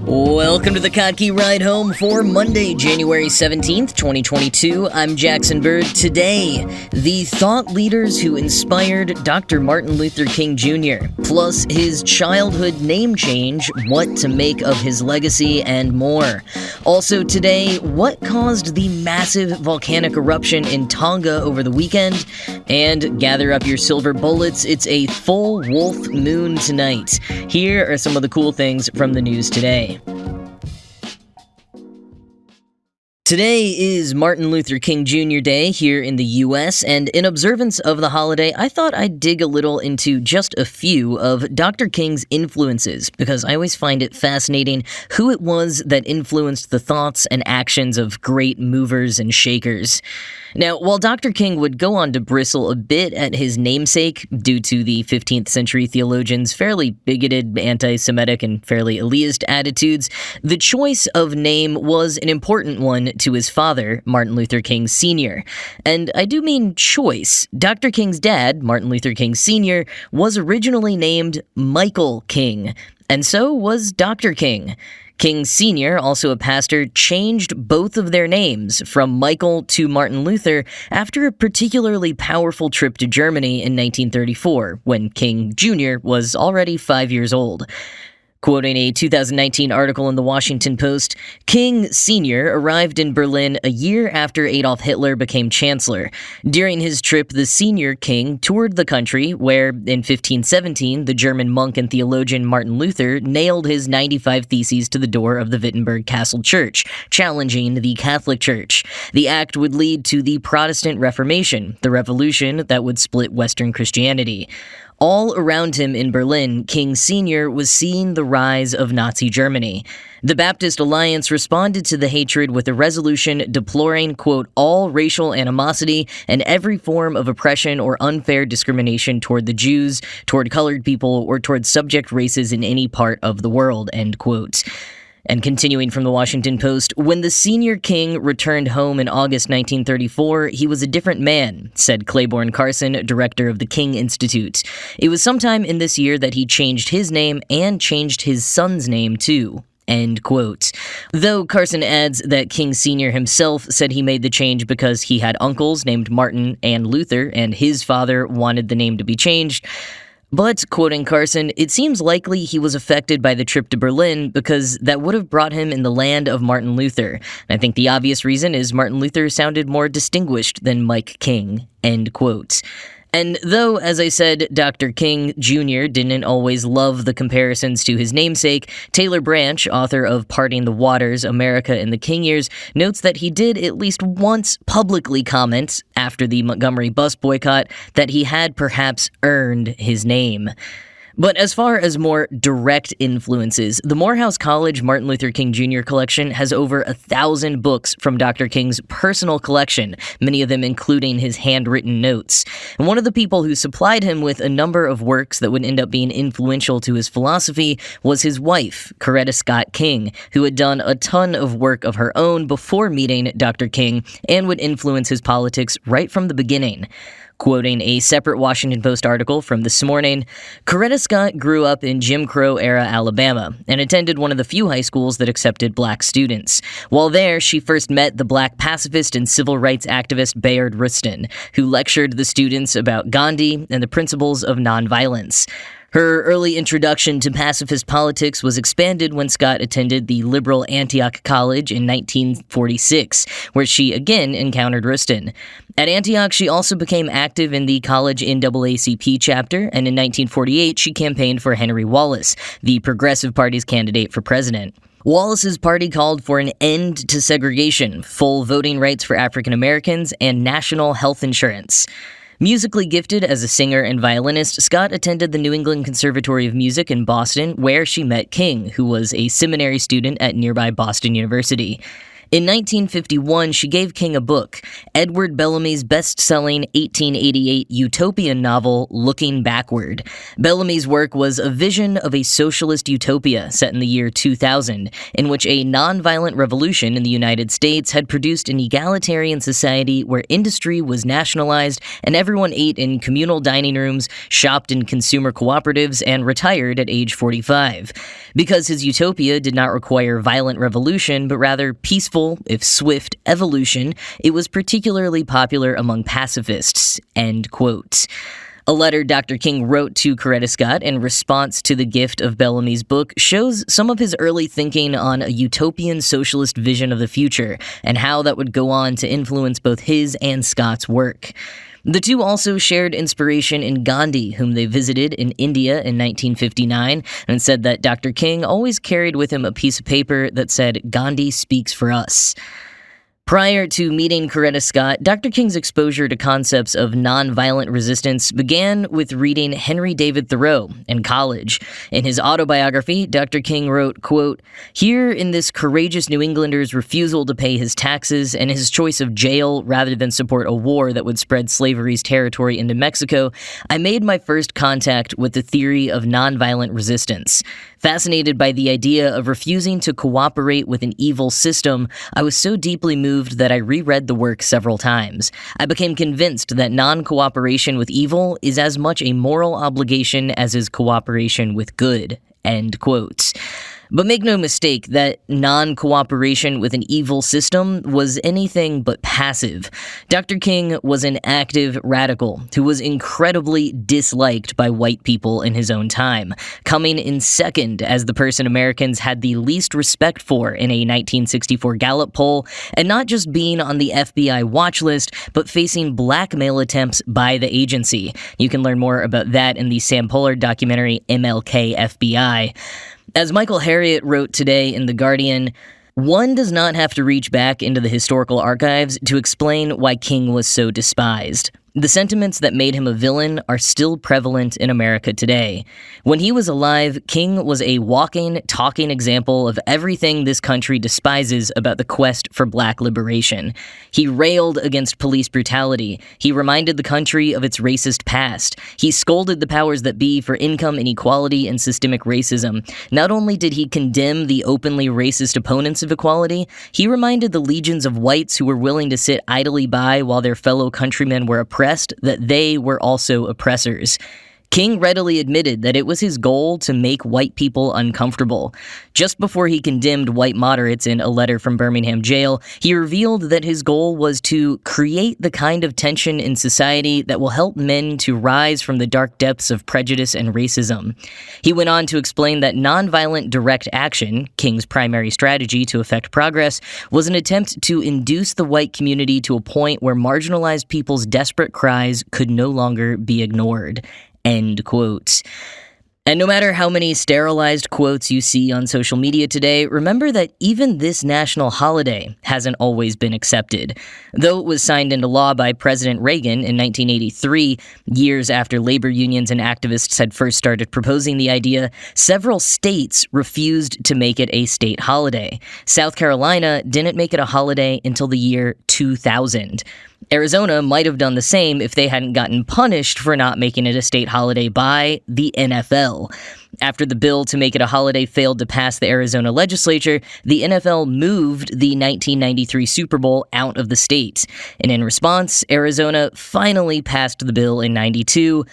Welcome to the Kottke Ride Home for Monday, January 17th, 2022. I'm Jackson Bird. Today, the thought leaders who inspired Dr. Martin Luther King Jr., plus his childhood name change, what to make of his legacy, and more. Also today, what caused the massive volcanic eruption in Tonga over the weekend? And gather up your silver bullets, it's a full wolf moon tonight. Here are some of the cool things from the news today. Today is Martin Luther King Jr. Day here in the U.S., and in observance of the holiday, I thought I'd dig a little into just a few of Dr. King's influences, because I always find it fascinating who it was that influenced the thoughts and actions of great movers and shakers. Now, while Dr. King would go on to bristle a bit at his namesake due to the 15th century theologian's fairly bigoted, anti-Semitic, and fairly elitist attitudes, the choice of name was an important one to his father, Martin Luther King Sr. And I do mean choice. Dr. King's dad, Martin Luther King Sr., was originally named Michael King, and so was Dr. King. King Sr., also a pastor, changed both of their names from Michael to Martin Luther after a particularly powerful trip to Germany in 1934, when King Jr. was already 5 years old. Quoting a 2019 article in the Washington Post, King Sr. arrived in Berlin a year after Adolf Hitler became chancellor. During his trip, the senior king toured the country where, in 1517, the German monk and theologian Martin Luther nailed his 95 Theses to the door of the Wittenberg Castle Church, challenging the Catholic Church. The act would lead to the Protestant Reformation, the revolution that would split Western Christianity. All around him in Berlin, King Sr. was seeing the rise of Nazi Germany. The Baptist Alliance responded to the hatred with a resolution deploring, quote, all racial animosity and every form of oppression or unfair discrimination toward the Jews, toward colored people, or toward subject races in any part of the world, end quote. And continuing from the Washington Post, when the senior king returned home in August 1934, he was a different man, said Claiborne Carson, director of the King Institute. It was sometime in this year that he changed his name and changed his son's name, too. End quote. Though Carson adds that King Sr. himself said he made the change because he had uncles named Martin and Luther, and his father wanted the name to be changed. But, quoting Carson, it seems likely he was affected by the trip to Berlin because that would have brought him in the land of Martin Luther. And I think the obvious reason is Martin Luther sounded more distinguished than Mike King, end quote. And though, as I said, Dr. King Jr. didn't always love the comparisons to his namesake, Taylor Branch, author of Parting the Waters, America in the King Years, notes that he did at least once publicly comment, after the Montgomery bus boycott, that he had perhaps earned his name. But as far as more direct influences, the Morehouse College Martin Luther King Jr. collection has over 1,000 books from Dr. King's personal collection, many of them including his handwritten notes. And one of the people who supplied him with a number of works that would end up being influential to his philosophy was his wife, Coretta Scott King, who had done a ton of work of her own before meeting Dr. King and would influence his politics right from the beginning. Quoting a separate Washington Post article from this morning, Coretta Scott grew up in Jim Crow-era Alabama and attended one of the few high schools that accepted black students. While there, she first met the black pacifist and civil rights activist Bayard Rustin, who lectured the students about Gandhi and the principles of nonviolence. Her early introduction to pacifist politics was expanded when Scott attended the liberal Antioch College in 1946, where she again encountered Rustin. At Antioch, she also became active in the college NAACP chapter, and in 1948, she campaigned for Henry Wallace, the Progressive Party's candidate for president. Wallace's party called for an end to segregation, full voting rights for African Americans, and national health insurance. Musically gifted as a singer and violinist, Scott attended the New England Conservatory of Music in Boston, where she met King, who was a seminary student at nearby Boston University. In 1951, she gave King a book, Edward Bellamy's best-selling 1888 utopian novel, Looking Backward. Bellamy's work was a vision of a socialist utopia set in the year 2000, in which a nonviolent revolution in the United States had produced an egalitarian society where industry was nationalized and everyone ate in communal dining rooms, shopped in consumer cooperatives, and retired at age 45. Because his utopia did not require violent revolution, but rather peaceful, if swift, evolution, it was particularly popular among pacifists, end quote. A letter Dr. King wrote to Coretta Scott in response to the gift of Bellamy's book shows some of his early thinking on a utopian socialist vision of the future, and how that would go on to influence both his and Scott's work. The two also shared inspiration in Gandhi, whom they visited in India in 1959, and said that Dr. King always carried with him a piece of paper that said, "Gandhi speaks for us." Prior to meeting Coretta Scott, Dr. King's exposure to concepts of nonviolent resistance began with reading Henry David Thoreau in college. In his autobiography, Dr. King wrote, quote, "Here in this courageous New Englander's refusal to pay his taxes and his choice of jail rather than support a war that would spread slavery's territory into Mexico, I made my first contact with the theory of nonviolent resistance. Fascinated by the idea of refusing to cooperate with an evil system, I was so deeply moved that I reread the work several times. I became convinced that non-cooperation with evil is as much a moral obligation as is cooperation with good." End quote. But make no mistake that non-cooperation with an evil system was anything but passive. Dr. King was an active radical who was incredibly disliked by white people in his own time, coming in second as the person Americans had the least respect for in a 1964 Gallup poll, and not just being on the FBI watch list, but facing blackmail attempts by the agency. You can learn more about that in the Sam Pollard documentary MLK FBI. As Michael Harriot wrote today in The Guardian, one does not have to reach back into the historical archives to explain why King was so despised. The sentiments that made him a villain are still prevalent in America today. When he was alive, King was a walking, talking example of everything this country despises about the quest for black liberation. He railed against police brutality. He reminded the country of its racist past. He scolded the powers that be for income inequality and systemic racism. Not only did he condemn the openly racist opponents of equality, he reminded the legions of whites who were willing to sit idly by while their fellow countrymen were oppressed that they were also oppressors. King readily admitted that it was his goal to make white people uncomfortable. Just before he condemned white moderates in a letter from Birmingham jail, he revealed that his goal was to create the kind of tension in society that will help men to rise from the dark depths of prejudice and racism. He went on to explain that nonviolent direct action, King's primary strategy to effect progress, was an attempt to induce the white community to a point where marginalized people's desperate cries could no longer be ignored. End quote. And no matter how many sterilized quotes you see on social media today, remember that even this national holiday hasn't always been accepted. Though it was signed into law by President Reagan in 1983, years after labor unions and activists had first started proposing the idea, several states refused to make it a state holiday. South Carolina didn't make it a holiday until the year 2000. Arizona might have done the same if they hadn't gotten punished for not making it a state holiday by the NFL. After the bill to make it a holiday failed to pass the Arizona legislature, the NFL moved the 1993 Super Bowl out of the state. And in response, Arizona finally passed the bill in '92.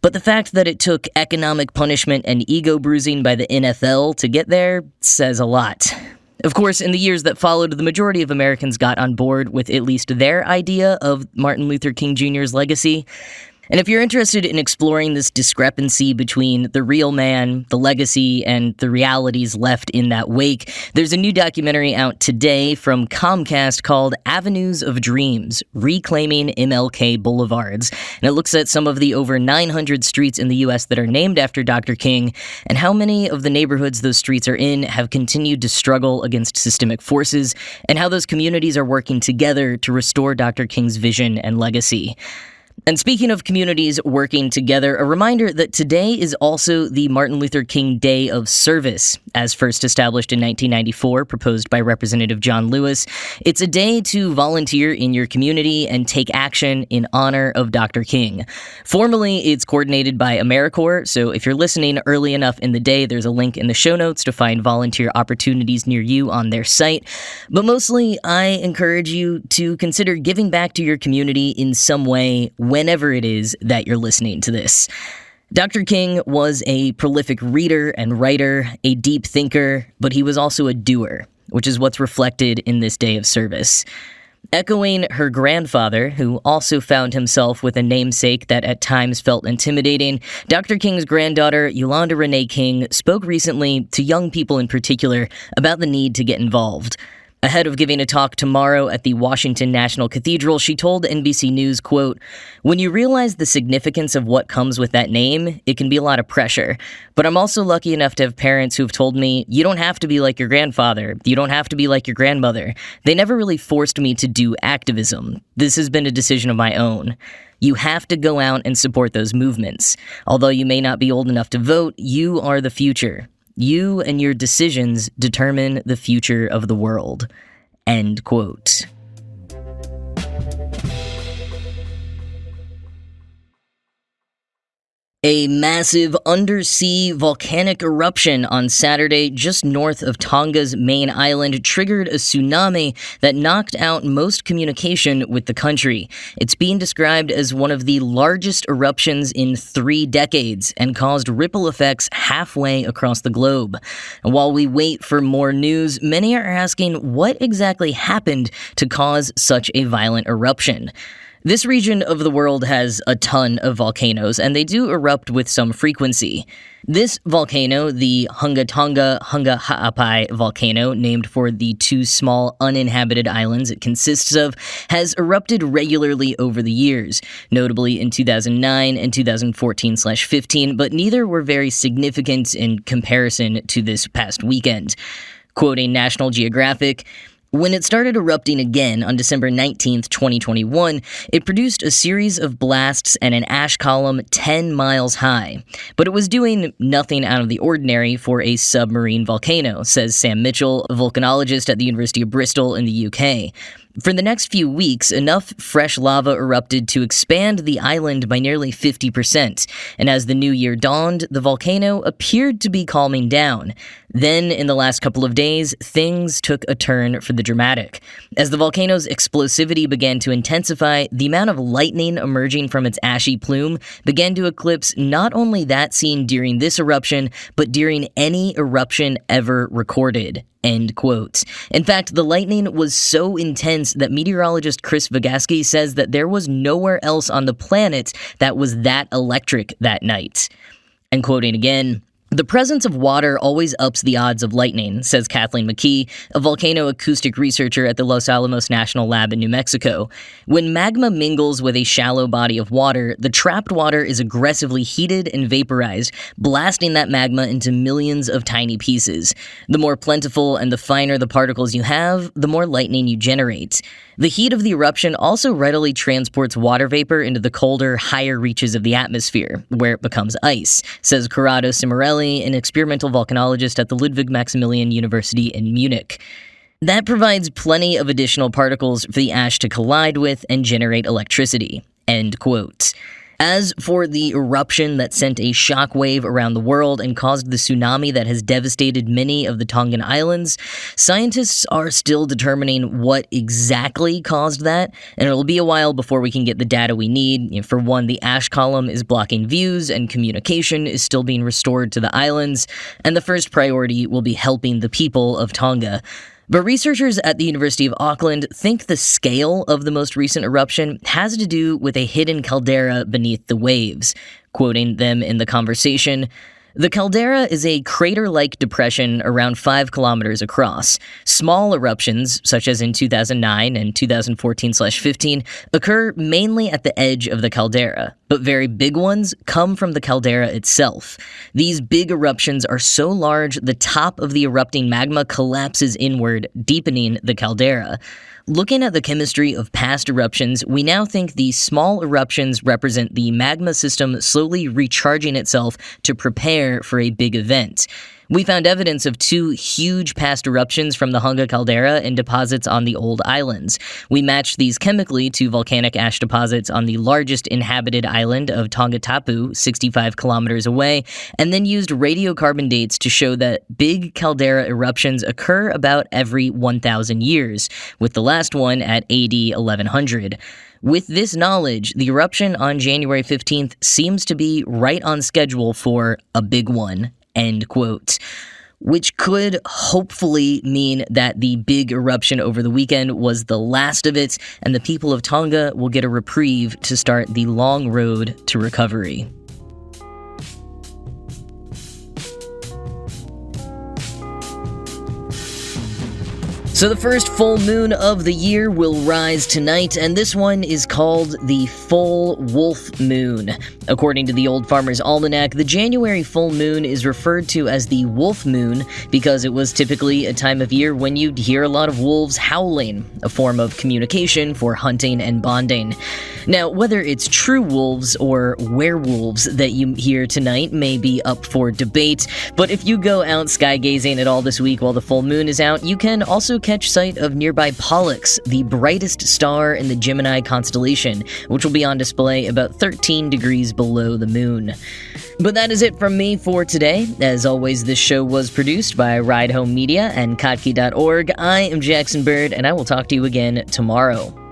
But the fact that it took economic punishment and ego bruising by the NFL to get there says a lot. Of course, in the years that followed, the majority of Americans got on board with at least their idea of Martin Luther King Jr.'s legacy. And if you're interested in exploring this discrepancy between the real man, the legacy, and the realities left in that wake, there's a new documentary out today from Comcast called Avenues of Dreams, Reclaiming MLK Boulevards. And it looks at some of the over 900 streets in the U.S. that are named after Dr. King, and how many of the neighborhoods those streets are in have continued to struggle against systemic forces, and how those communities are working together to restore Dr. King's vision and legacy. And speaking of communities working together, a reminder that today is also the Martin Luther King Day of Service, as first established in 1994, proposed by Representative John Lewis. It's a day to volunteer in your community and take action in honor of Dr. King. Formally, it's coordinated by AmeriCorps, so if you're listening early enough in the day, there's a link in the show notes to find volunteer opportunities near you on their site. But mostly, I encourage you to consider giving back to your community in some way whenever it is that you're listening to this. Dr. King was a prolific reader and writer, a deep thinker, but he was also a doer, which is what's reflected in this day of service. Echoing her grandfather, who also found himself with a namesake that at times felt intimidating, Dr. King's granddaughter, Yolanda Renee King, spoke recently to young people in particular about the need to get involved. Ahead of giving a talk tomorrow at the Washington National Cathedral, she told NBC News, quote, "When you realize the significance of what comes with that name, it can be a lot of pressure. But I'm also lucky enough to have parents who've told me, you don't have to be like your grandfather. You don't have to be like your grandmother. They never really forced me to do activism. This has been a decision of my own. You have to go out and support those movements. Although you may not be old enough to vote, you are the future. You and your decisions determine the future of the world." End quote. A massive undersea volcanic eruption on Saturday just north of Tonga's main island triggered a tsunami that knocked out most communication with the country. It's being described as one of the largest eruptions in 3 decades and caused ripple effects halfway across the globe. And while we wait for more news, many are asking what exactly happened to cause such a violent eruption. This region of the world has a ton of volcanoes, and they do erupt with some frequency. This volcano, the Tonga Ha'apai volcano, named for the 2 small uninhabited islands it consists of, has erupted regularly over the years, notably in 2009 and 2014/15, but neither were very significant in comparison to this past weekend. Quoting National Geographic, "When it started erupting again on December 19th, 2021, it produced a series of blasts and an ash column 10 miles high. But it was doing nothing out of the ordinary for a submarine volcano," says Sam Mitchell, a volcanologist at the University of Bristol in the UK. For the next few weeks, enough fresh lava erupted to expand the island by nearly 50%, and as the new year dawned, the volcano appeared to be calming down. Then, in the last couple of days, things took a turn for the dramatic. As the volcano's explosivity began to intensify, the amount of lightning emerging from its ashy plume began to eclipse not only that seen during this eruption, but during any eruption ever recorded. End quote. In fact, the lightning was so intense that meteorologist Chris Vygotsky says that there was nowhere else on the planet that was that electric that night. And quoting again, "The presence of water always ups the odds of lightning," says Kathleen McKee, a volcano acoustic researcher at the Los Alamos National Lab in New Mexico. "When magma mingles with a shallow body of water, the trapped water is aggressively heated and vaporized, blasting that magma into millions of tiny pieces. The more plentiful and the finer the particles you have, the more lightning you generate. The heat of the eruption also readily transports water vapor into the colder, higher reaches of the atmosphere, where it becomes ice," says Corrado Cimarelli, an experimental volcanologist at the Ludwig Maximilian University in Munich. "That provides plenty of additional particles for the ash to collide with and generate electricity." End quote. As for the eruption that sent a shockwave around the world and caused the tsunami that has devastated many of the Tongan islands, scientists are still determining what exactly caused that, and it'll be a while before we can get the data we need. For one, the ash column is blocking views and communication is still being restored to the islands, and the first priority will be helping the people of Tonga. But researchers at the University of Auckland think the scale of the most recent eruption has to do with a hidden caldera beneath the waves. Quoting them in the conversation, "The caldera is a crater-like depression around 5 kilometers across. Small eruptions, such as in 2009 and 2014/15, occur mainly at the edge of the caldera. But very big ones come from the caldera itself. These big eruptions are so large the top of the erupting magma collapses inward, deepening the caldera. Looking at the chemistry of past eruptions, we now think these small eruptions represent the magma system slowly recharging itself to prepare for a big event. We found evidence of 2 huge past eruptions from the Tonga caldera in deposits on the old islands. We matched these chemically to volcanic ash deposits on the largest inhabited island of Tonga Tapu, 65 kilometers away, and then used radiocarbon dates to show that big caldera eruptions occur about every 1,000 years, with the last one at AD 1100. With this knowledge, the eruption on January 15th seems to be right on schedule for a big one. End quote. Which could hopefully mean that the big eruption over the weekend was the last of it, and the people of Tonga will get a reprieve to start the long road to recovery. So the first full moon of the year will rise tonight, and this one is called the full wolf moon. According to the Old Farmer's Almanac, the January full moon is referred to as the wolf moon because it was typically a time of year when you'd hear a lot of wolves howling, a form of communication for hunting and bonding. Now, whether it's true wolves or werewolves that you hear tonight may be up for debate, but if you go out sky gazing at all this week while the full moon is out, you can also catch sight of nearby Pollux, the brightest star in the Gemini constellation, which will be on display about 13 degrees below the moon. But that is it from me for today. As always, this show was produced by Ride Home Media and Kottke.org. I am Jackson Bird, and I will talk to you again tomorrow.